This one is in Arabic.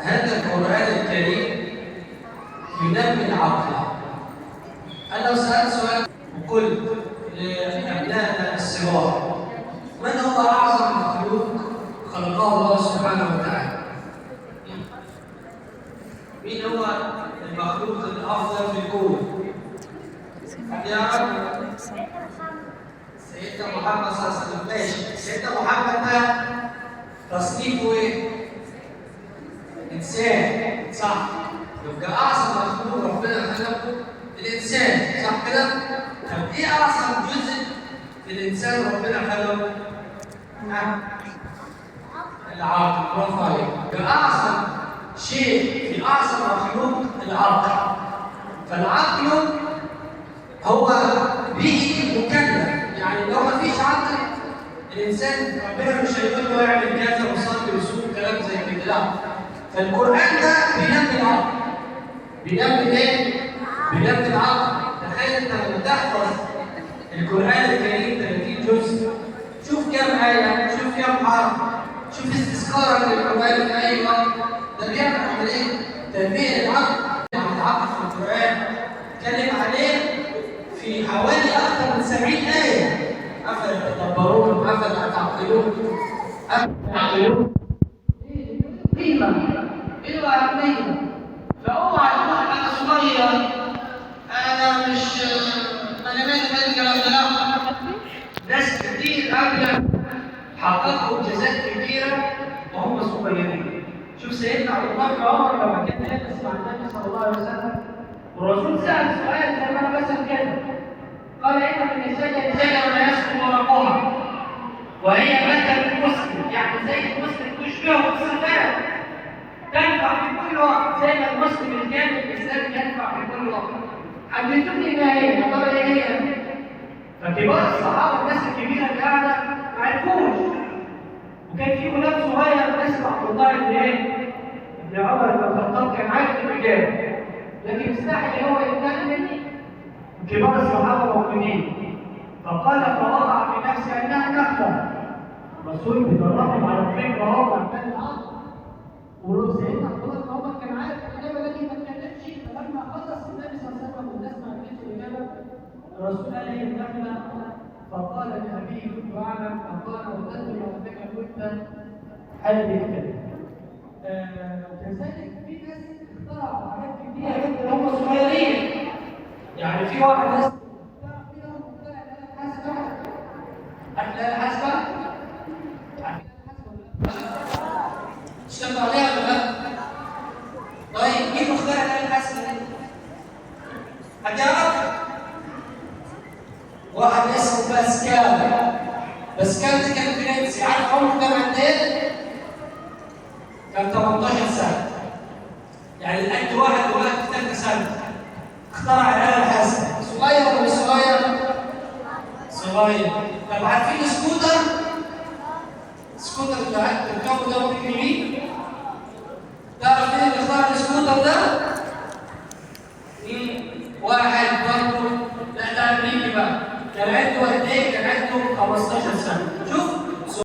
هذا القرآن الكريم ينمي العقل. أنا لو سألت سؤال وقلت لأبنائنا الصغار: من هو أعظم مخلوق خلقه الله سبحانه وتعالى؟ مين هو المخلوق الأفضل في الكون؟ حد يعرف؟ سيدنا محمد صلى الله عليه وسلم. ماشي، سيدنا محمد ده تصنيفه إيه؟ إنسان، صح؟ يبقى أعظم مخلوق ربنا خلقه الإنسان، صح كده؟ طب إيه أعظم جزء في الإنسان ربنا خلقه؟ العقل، برافو عليك. يبقى أعظم شيء في أعظم مخلوق العقل. فالعقل هو به مكلف، يعني لو ما فيش عقل الإنسان ربنا مش هيقول له اعمل كذا وصلي وصوم كلام زي كده، لا. فالقرآن ده بينمي العقل. بينمي ايه؟ بينمي العقل. تخيل انت لما تحفظ القرآن الكريم 30 جزء، شوف كام آية، شوف كام حرف، شوف استذكارك للقرآن في أي وقت. ده بيعمل ايه؟ تنمية العقل. العقل في القرآن اتكلم عليه في حوالي أكثر من 70 آية. أفلا يتدبرون، أفلا تعقلون، أفلا يعقلون. قيمة، إيه أهمية. فأوعى تقول أنا صغير، أنا مش، أنا مالي الكلام ده. لا، ناس كتير قبل حققوا إنجازات كبيرة وهم صغيرين. شوف سيدنا أبو بكر عمر لما كان يجلس مع النبي صلى الله عليه وسلم، والرسول سأل سؤال زي ما أنا بسأل كده، قال: إن من الشجر شجرة لا يسقط ورقها وهي مثل المسلم، يعني زي المسلم تشبهه في الصفات، تنفع في كل وقت، زي ما المسلم الكامل الإسلامي ينفع في كل وقت. حدثوني ما هي، قال: إيه هي؟ فكبار الصحابة الناس الكبيرة اللي قاعدة ما عرفوش، وكان في غلام صغير اسمه عبد الله ابن عمر بن الخطاب، كان عارف الإجابة لكن استحي هو يتكلم. كبار الصحابة مؤمنين، فقال فوضع في نفسه أنها نخلة. الرسول بيدربهم على الفكرة هو عشان العقل. وسيدنا عبد الله بن عمر كان عارف الإجابة لكن ما اتكلمش. فلما خلص النبي صلى الله عليه وسلم والناس ما عرفتش الإجابة، الرسول قال: هي النخلة. فقال لأبيه: كنت أعلم. فقال: وتدري ربك كنت هل يكتب. وكذلك في ناس اخترعوا حاجات كتيرة جدا هم صغيرين. يعني في واحد ناس الآلة الحاسبة اشتغلوا عليها ولا لا؟ طيب مين مخترع الآلة الحاسبة دي؟ حد يعرف؟ واحد اسمه باسكال. باسكال ده كان فرنسي. عارف عمره كام قد ايه؟ كان 18 سنة. يعني الأجل واحد دلوقتي في ثالثة سنة اخترع الآلة الحاسبة. صغير ولا مش صغير؟ صغير. طب عارفين سكوتر؟ سكوتر اللي تركبه ده ممكن يمين؟